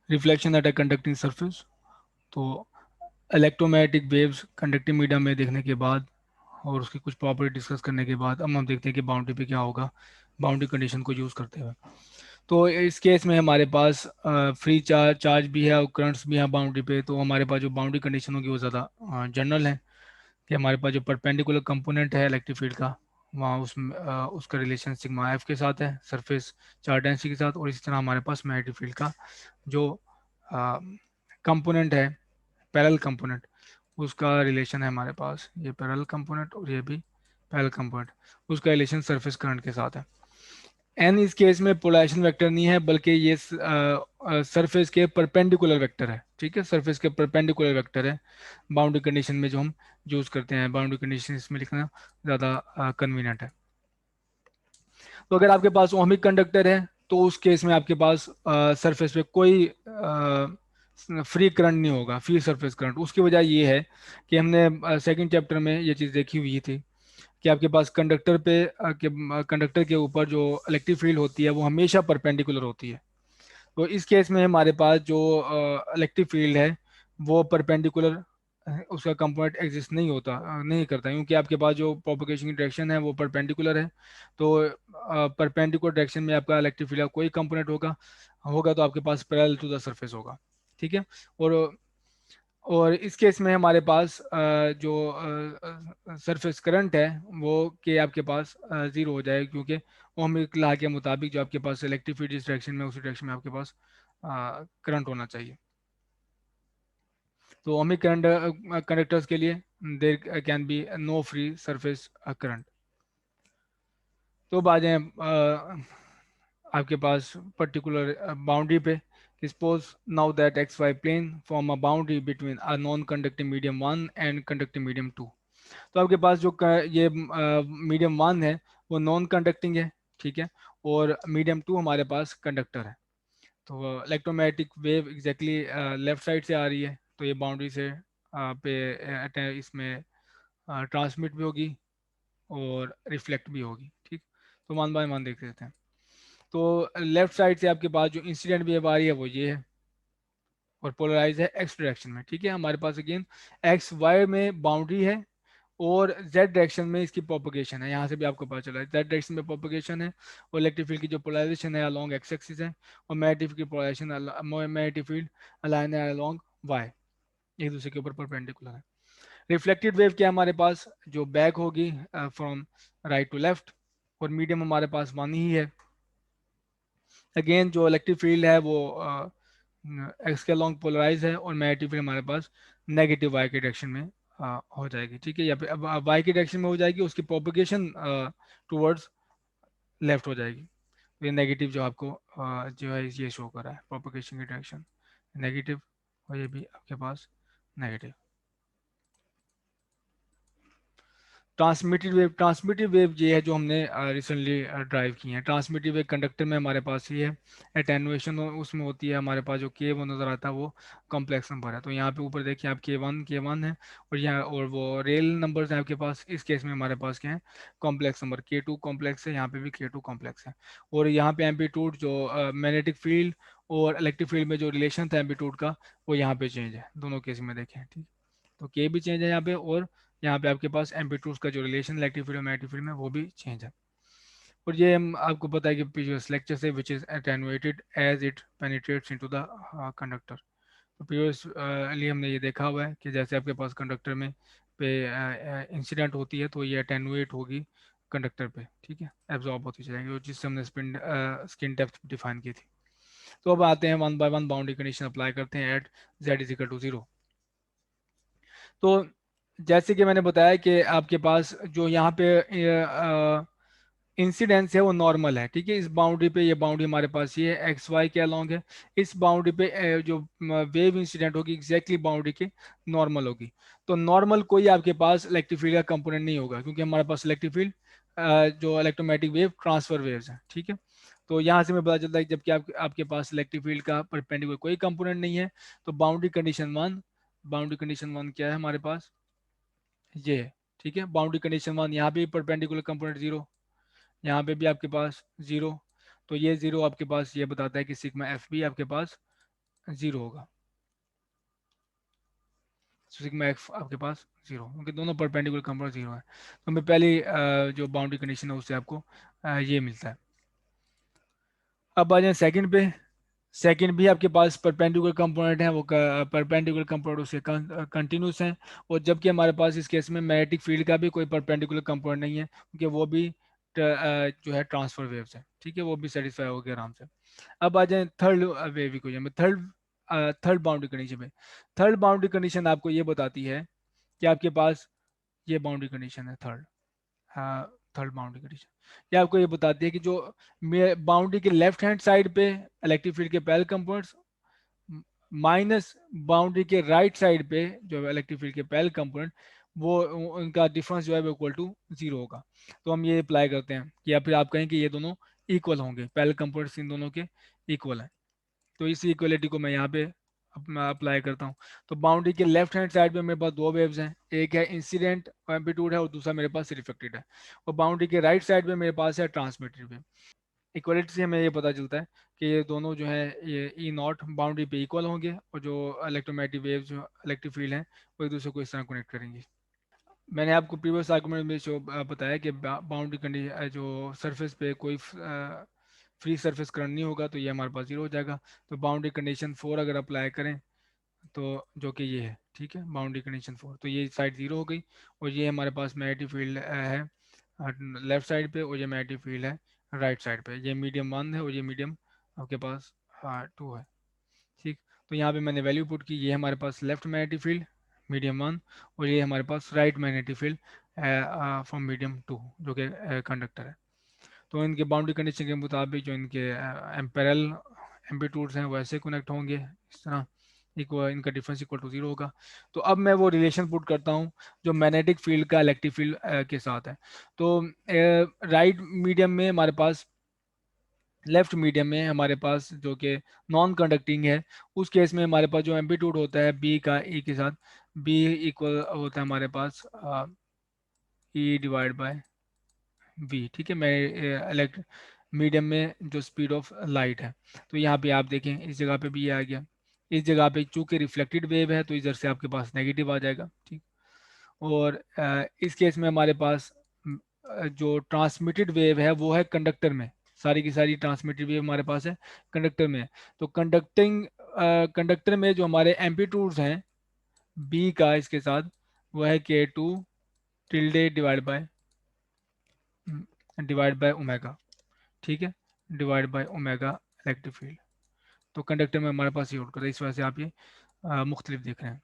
Reflection at a conducting surface. तो electromagnetic waves conducting medium में देखने के बाद और उसकी कुछ प्रॉपर्टी डिस्कस करने के बाद अब हम देखते हैं कि बाउंड्री पे क्या होगा बाउंड्री कंडीशन को यूज़ करते हुए। तो इस केस में हमारे पास फ्री चार्ज भी है और करंट्स भी हैं बाउंड्री पे। तो हमारे पास जो बाउंड्री कंडीशन होगी वो ज़्यादा जनरल है कि हमारे पास जो परपेंडिकुलर कंपोनेंट है इलेक्ट्रिक फील्ड का वहाँ उसका रिलेशन सिग्मा एफ के साथ है सरफेस चार्ज डेंसिटी के साथ। और इसी तरह हमारे पास मैग्नेटिक फील्ड का जो कंपोनेंट है पैरेलल कंपोनेंट उसका रिलेशन है हमारे पास ये पैरेलल कंपोनेंट और ये भी पैरेलल कंपोनेंट उसका रिलेशन सरफेस करंट के साथ है। एन इस केस में पोलराइजेशन वेक्टर नहीं है बल्कि ये सरफेस के परपेंडिकुलर वेक्टर है। ठीक है सरफेस के परपेंडिकुलर वेक्टर है बाउंड्री कंडीशन में जो हम यूज करते हैं। बाउंड्री कंडीशन इसमें लिखना ज़्यादा कन्वीनियंट है। तो अगर आपके पास ओहमिक कंडक्टर है तो उस केस में आपके पास सरफेस पे कोई फ्री करंट नहीं होगा फ्री सरफेस करंट। उसकी वजह ये है कि हमने सेकंड चैप्टर में ये चीज़ देखी हुई थी कि आपके पास कंडक्टर के ऊपर जो इलेक्ट्रिक फील्ड होती है वो हमेशा परपेंडिकुलर होती है। तो इस केस में हमारे पास जो इलेक्ट्रिक फील्ड है वो परपेंडिकुलर उसका कंपोनेंट एग्जिस्ट नहीं होता नहीं करता क्योंकि आपके पास जो प्रोपगेशन की डायरेक्शन है वो परपेंडिकुलर है। तो परपेंडिकुलर डायरेक्शन में आपका इलेक्ट्रिक फील्ड का कोई कंपोनेंट होगा होगा तो आपके पास पैरेलल टू द सरफेस होगा। ठीक है। और इस केस में हमारे पास जो सरफेस करंट है वो के आपके पास ज़ीरो हो जाएगा क्योंकि ओहमिक लॉ के मुताबिक जो आपके पास इलेक्ट्रिक फील्ड जिस डायरेक्शन में उसी डायरेक्शन में आपके पास करंट होना चाहिए। तो ओहमिक करंट कंडक्टर्स के लिए there can be no free surface current. तो बात है आपके पास पर्टिकुलर बाउंड्री पे suppose now that X Y plane form a boundary between a non conducting medium one and conducting medium two. तो आपके पास जो ये मीडियम वन है वो नॉन कंडक्टिंग है। ठीक है। और मीडियम टू हमारे पास कंडक्टर है। तो electromagnetic wave exactly left side से आ रही है तो ये बाउंड्री से इसमें ट्रांसमिट भी होगी और रिफ्लेक्ट भी होगी। ठीक। तो वन बाय वन देख लेते हैं। तो लेफ्ट साइड से आपके पास जो इंसिडेंट वेव आ रही है वो ये है और पोलराइज है एक्स डायरेक्शन में। ठीक है। हमारे पास अगेन एक्स वाई में बाउंड्री है और जेड डायरेक्शन में इसकी प्रोपगेशन है। यहाँ से भी आपको पता चला है जेड डायरेक्शन में प्रोपगेशन है और इलेक्ट्रिक फील्ड की जो पोलराइजेशन है अलोंग एक्स एक्सिस है और मैग्नेटिक की पोलराइजेशन मैग्नेटिक फील्ड अलाइन है अलोंग वाई एक दूसरे के ऊपर परपेंडिकुलर है। रिफ्लेक्टेड वेव क्या है हमारे पास जो बैक होगी फ्रॉम राइट टू लेफ्ट और मीडियम हमारे पास वन ही है। अगेन जो इलेक्ट्रिक फील्ड है वो एक्स के लॉन्ग पोलराइज है और मैग्नेटिक फील्ड हमारे पास नेगेटिव वाई के डायरेक्शन में हो जाएगी। ठीक है। या फिर अब वाई के डायरेक्शन में हो जाएगी उसकी प्रोपगेशन टूवर्ड्स लेफ्ट हो जाएगी। तो ये नेगेटिव जो आपको जो है ये शो कर रहा है प्रोपगेशन की डायरेक्शन नेगेटिव और ये भी आपके पास नेगेटिव। ट्रांसमिटिव वेव ये है जो हमने रिसेंटली ड्राइव की है। ट्रांसमिटिव वेव कंडक्टर में हमारे पास ही है एटेनुएशन उसमें होती है हमारे पास जो के वो नज़र आता है वो कॉम्प्लेक्स नंबर है। तो यहाँ पे ऊपर देखिए आप के वन है और यहाँ और वो रियल नंबर्स हैं आपके पास। इस केस में हमारे पास क्या है कॉम्प्लेक्स नंबर के टू कॉम्प्लेक्स है यहाँ पे भी के टू कॉम्प्लेक्स है। और यहाँ पे एम्पलीट्यूड जो मैग्नेटिक फील्ड और इलेक्ट्रिक फील्ड में जो रिलेशन था एम्पलीट्यूड का वो यहाँ पे चेंज है दोनों केस में देखें। ठीक। तो के भी चेंज है यहाँ पे और यहाँ पे आपके पास एम्पलीट्यूड का जो रिलेशन इलेक्ट्रिक फील्ड और मैग्नेटिक फील्ड में वो भी चेंज है। और ये हम आपको पता है कि प्रीवियस लेक्चर से which is attenuated as it penetrates into the conductor. तो प्रीवियसली हमने ये देखा हुआ है कि जैसे आपके पास कंडक्टर में पे इंसिडेंट होती है तो ये अटेनुएट होगी कंडक्टर पे। ठीक है। एब्जॉर्ब होती जाएंगे जिससे हमने स्किन डेप्थ डिफाइन की थी। तो अब आते हैं one by one boundary condition apply करते हैं at Z is equal to zero. तो जैसे कि मैंने बताया कि आपके पास जो यहाँ पे इंसिडेंस है वो नॉर्मल है। ठीक है। इस बाउंड्री पे ये बाउंड्री हमारे पास ये है एक्स वाई के अलोंग है। इस बाउंड्री पे जो वेव इंसिडेंट होगी एग्जैक्टली बाउंड्री के नॉर्मल होगी। तो नॉर्मल कोई आपके पास इलेक्ट्रिक फील्ड का कंपोनेंट नहीं होगा क्योंकि हमारे पास इलेक्ट्रिक फील्ड जो इलेक्ट्रोमैग्नेटिक वेव ट्रांसफर वेव्स हैं। ठीक है। तो यहाँ से हमें पता चलता है कि जबकि आपके पास इलेक्ट्रिक फील्ड का परपेंडिकुलर कोई कंपोनेंट नहीं है तो बाउंड्री कंडीशन वन क्या है हमारे पास ये है। ठीक है। बाउंड्री कंडीशन वन यहाँ पे परपेंडिकुलर कंपोनेंट जीरो यहाँ पे भी आपके पास जीरो। तो ये जीरो आपके पास ये बताता है कि सिग्मा एफ भी आपके पास जीरो होगा, सिग्मा एक्स आपके पास जीरो, क्योंकि दोनों परपेंडिकुलर कंपोनेंट जीरो है। तो हमें पहली जो बाउंड्री कंडीशन है उससे आपको ये मिलता है। अब आ जाए सेकंड पे। सेकंड भी आपके पास परपेंडिकुलर कंपोनेंट है, वो परपेंडिकुलर कंपोनेंट उसके कंटिन्यूस हैं। और जबकि हमारे पास इस केस में मैग्नेटिक फील्ड का भी कोई परपेंडिकुलर कंपोनेंट नहीं है, क्योंकि वो भी जो है ट्रांसफर वेव्स है, ठीक है, वो भी सेटिस्फाई हो गया आराम से। अब आ जाए थर्ड वेव इक्वेशन में, थर्ड बाउंड्री कंडीशन में। थर्ड बाउंड्री कंडीशन आपको ये बताती है कि आपके पास ये बाउंड्री कंडीशन है थर्ड, थर्ड बाउंड्री कंडीशन, ये आपको ये बताती है कि जो बाउंड्री के लेफ्ट हैंड साइड पे इलेक्ट्रिक फील्ड के पैरेलल कंपोनेंट्स माइनस बाउंड्री के राइट साइड पे जो इलेक्ट्रिक फील्ड के पैरेलल कंपोनेंट, वो उनका डिफरेंस जो है वो इक्वल टू जीरो होगा। तो हम ये अप्लाई करते हैं कि या फिर आप कहें कि ये दोनों इक्वल होंगे, पैरेलल कंपोनेंट्स इन दोनों के इक्वल हैं। तो इस इक्वलिटी को मैं यहाँ पे अपना अप्लाई करता हूँ। तो बाउंड्री के लेफ्ट हैंड साइड पे मेरे पास दो वेव्स हैं, एक है इंसिडेंट एम्पलीट्यूड है और दूसरा मेरे पास रिफ्लेक्टेड है। और बाउंड्री के राइट साइड पे मेरे पास है ट्रांसमिटेड वेव। इक्वलिटी से हमें ये पता चलता है कि ये दोनों जो है ये ई नॉट बाउंड्री पे इक्वल होंगे, और जो इलेक्ट्रोमैग्नेटिक वेव्स जो इलेक्ट्रिक फील्ड हैं वो एक दूसरे को इस तरह कनेक्ट करेंगे। मैंने आपको प्रीवियस आर्गुमेंट में जो बताया कि बाउंड्री कंडीशन जो सरफेस पे कोई फ्री सरफेस करंट नहीं होगा तो ये हमारे पास जीरो हो जाएगा। तो बाउंड्री कंडीशन फोर अगर अप्लाई करें तो जो कि ये है, ठीक है, बाउंड्री कंडीशन फोर, तो ये साइड जीरो हो गई। और ये हमारे पास मैग्नेटिक फील्ड है लेफ्ट साइड पे, और ये मैग्नेटिक फील्ड है राइट साइड पे। ये मीडियम वन है और ये मीडियम आपके पास टू है, ठीक। तो यहाँ पे मैंने वैल्यू पुट की, ये हमारे पास left magnetic field medium one, और ये हमारे पास right magnetic field from medium two जो कि कंडक्टर है। तो इनके बाउंड्री कंडीशन के मुताबिक जो इनके एम्पेरल एम्पलीट्यूड्स हैं वैसे कनेक्ट होंगे इस तरह, इक्वल, इनका डिफरेंस इक्वल टू जीरो होगा। तो अब मैं वो रिलेशन पुट करता हूँ जो मैग्नेटिक फील्ड का इलेक्ट्रिक फील्ड के साथ है। तो राइट मीडियम में हमारे पास, लेफ्ट मीडियम में हमारे पास जो कि नॉन कंडक्टिंग है, उस केस में हमारे पास जो एम्पलीट्यूड होता है बी का ई के साथ, बी इक्वल होता है हमारे पास ई डिवाइड बाय वी, ठीक है। मैं इलेक्ट मीडियम में जो स्पीड ऑफ लाइट है, तो यहाँ पे आप देखें इस जगह पे भी ये आ गया। इस जगह पे चूंकि रिफ्लेक्टेड वेव है तो इधर से आपके पास नेगेटिव आ जाएगा, ठीक। और इस केस में हमारे पास जो ट्रांसमिटेड वेव है वो है कंडक्टर में, सारी की सारी ट्रांसमिटेड वेव हमारे पास है कंडक्टर में। तो कंडक्टर में जो हमारे एम्पलीट्यूड्स हैं बी का इसके साथ, वो है k two tilde divide by omega, ठीक है, divide by omega electric field. तो कंडक्टर में हमारे पास ये आउट कर रहा है, इस वजह से आप ये मुख्तलिफ देख रहे हैं।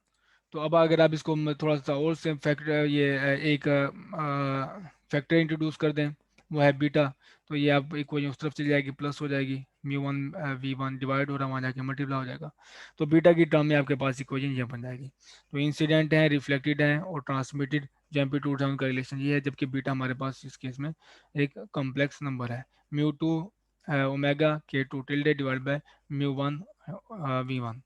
तो अब अगर आप इसको थोड़ा सा और से फैक्टर ये एक फैक्टर इंट्रोड्यूस कर दें, वो है बीटा। तो ये आप इक्वेशन उस तरफ चली जाएगी, प्लस हो जाएगी, mu one V one divide हो रहा है वहाँ जाके मल्टीप्लाई हो जाएगा। तो बीटा की टर्म में आपके पास इक्वेशन ये बन जाएगी। तो इंसिडेंट है, रिफ्लेक्टेड है और ट्रांसमिटेड जो एम्पलीट्यूड है उनका रिलेशन ये है, जबकि बीटा हमारे पास इस केस में एक कॉम्प्लेक्स नंबर है, mu two omega k two tilde divide by mu one V one.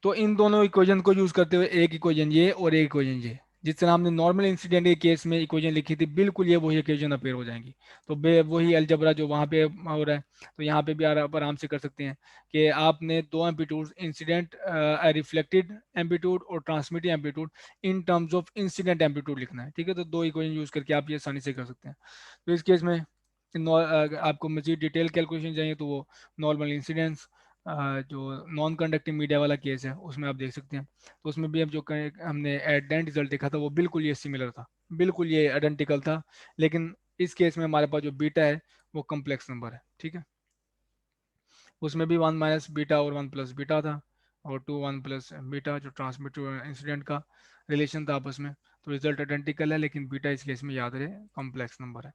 तो इन दोनों इक्वेशन को यूज करते हुए एक इक्वेशन ये और एक इक्वेशन ये, जिस तरह हमने नॉर्मल इंसिडेंट के केस में इक्वेशन लिखी थी, बिल्कुल ये वही इक्वेशन अपेयर हो जाएंगी। तो वही अलजबरा जो वहाँ पे हो रहा है, तो यहाँ पे भी आराम से कर सकते हैं कि आपने दो एम्पलीट्यूड, इंसिडेंट रिफ्लेक्टेड एम्पलीट्यूड और transmitted amplitude, in terms of incident amplitude लिखना है, ठीक है। तो दो इक्वेशन यूज करके आप ये आसानी से कर सकते हैं। तो इस केस में आपको मजीद डिटेल कैलकुलेशन चाहिए तो वो नॉर्मल इंसिडेंस जो नॉन कंडक्टिंग मीडिया वाला केस है उसमें आप देख सकते हैं। तो उसमें भी अब जो हमने एडेंट रिजल्ट देखा था वो बिल्कुल ये सिमिलर था, बिल्कुल ये आइडेंटिकल था। लेकिन इस केस में हमारे पास जो बीटा है वो कम्प्लेक्स नंबर है, ठीक है। उसमें भी वन माइनस बीटा और वन प्लस बीटा था, और टू वन प्लस बीटा जो ट्रांसमिट इंसिडेंट का रिलेशन था आपस में। तो रिजल्ट आइडेंटिकल है, लेकिन बीटा इस केस में याद रहे कॉम्प्लेक्स नंबर है।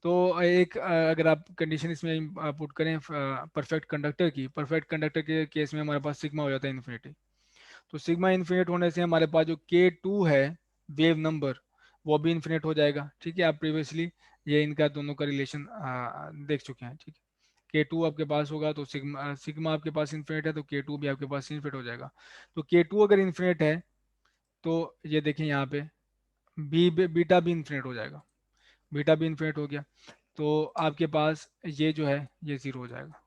तो एक अगर आप कंडीशन इसमें पुट करें परफेक्ट कंडक्टर की, परफेक्ट कंडक्टर के केस में हमारे पास सिग्मा हो जाता है इन्फिनिटी। तो सिग्मा इन्फिनिट होने से हमारे पास जो के टू है वेव नंबर, वो भी इन्फिनिट हो जाएगा, ठीक है। आप प्रीवियसली ये इनका दोनों का रिलेशन देख चुके हैं, ठीक है। के टू आपके पास होगा तो सिग्मा सिग्मा आपके पास इन्फिनिट है, तो के टू भी आपके पास इन्फिनिट हो जाएगा। तो के टू अगर इन्फिनिट है तो ये देखें यहाँ पे बीटा भी इन्फिनिट हो जाएगा, बीटा भी इन्फिनिट हो गया। तो आपके पास ये जो है ये जीरो हो जाएगा,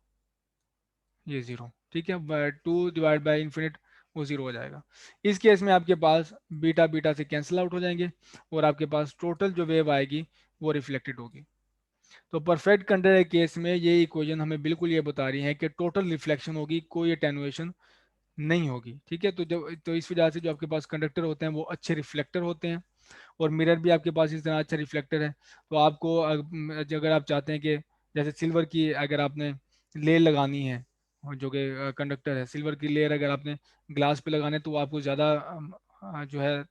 ये जीरो, ठीक है, 2/इंफिनिट वो जीरो हो जाएगा। इस केस में आपके पास बीटा बीटा से कैंसिल आउट हो जाएंगे और आपके पास टोटल जो वेव आएगी वो रिफ्लेक्टेड होगी। तो परफेक्ट कंडक्टर के केस में ये इक्वेशन हमें बिल्कुल ये बता रही है कि टोटल रिफ्लेक्शन होगी, कोई अटेनुएशन नहीं होगी, ठीक है। तो जब तो इस वजह से जो आपके पास कंडक्टर होते हैं वो अच्छे रिफ्लेक्टर होते हैं, और मिरर भी आपके पास इस तरह अच्छा रिफ्लेक्टर है। तो आपको अगर आप चाहते हैं कि जैसे सिल्वर की अगर आपने लेयर लगानी है, और जो कि कंडक्टर है, सिल्वर की लेयर अगर आपने ग्लास पे लगाने तो आपको ज़्यादा जो है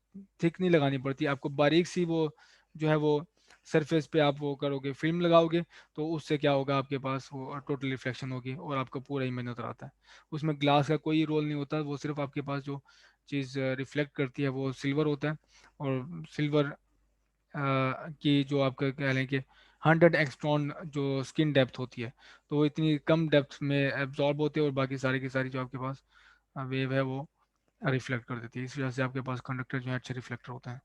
थिक नहीं लगानी पड़ती, आपको बारीक सी वो जो है वो सरफेस पे आप वो करोगे, फिल्म लगाओगे, तो उससे क्या होगा, आपके पास वो टोटल रिफ्लेक्शन होगी और आपका पूरा इमेज नजर आता है। उसमें ग्लास का कोई रोल नहीं होता, वो सिर्फ आपके पास जो चीज़ रिफ्लेक्ट करती है वो सिल्वर होता है। और सिल्वर की जो आपका कह लें कि 100 एक्सट्रॉन जो स्किन डेप्थ होती है, तो वो इतनी कम डेप्थ में एब्जॉर्ब होते हैं और बाकी सारी की सारी जो आपके पास वेव है वो रिफ्लेक्ट कर देती है। इस वजह से आपके पास कंडक्टर जो है अच्छे रिफ्लेक्टर होते हैं।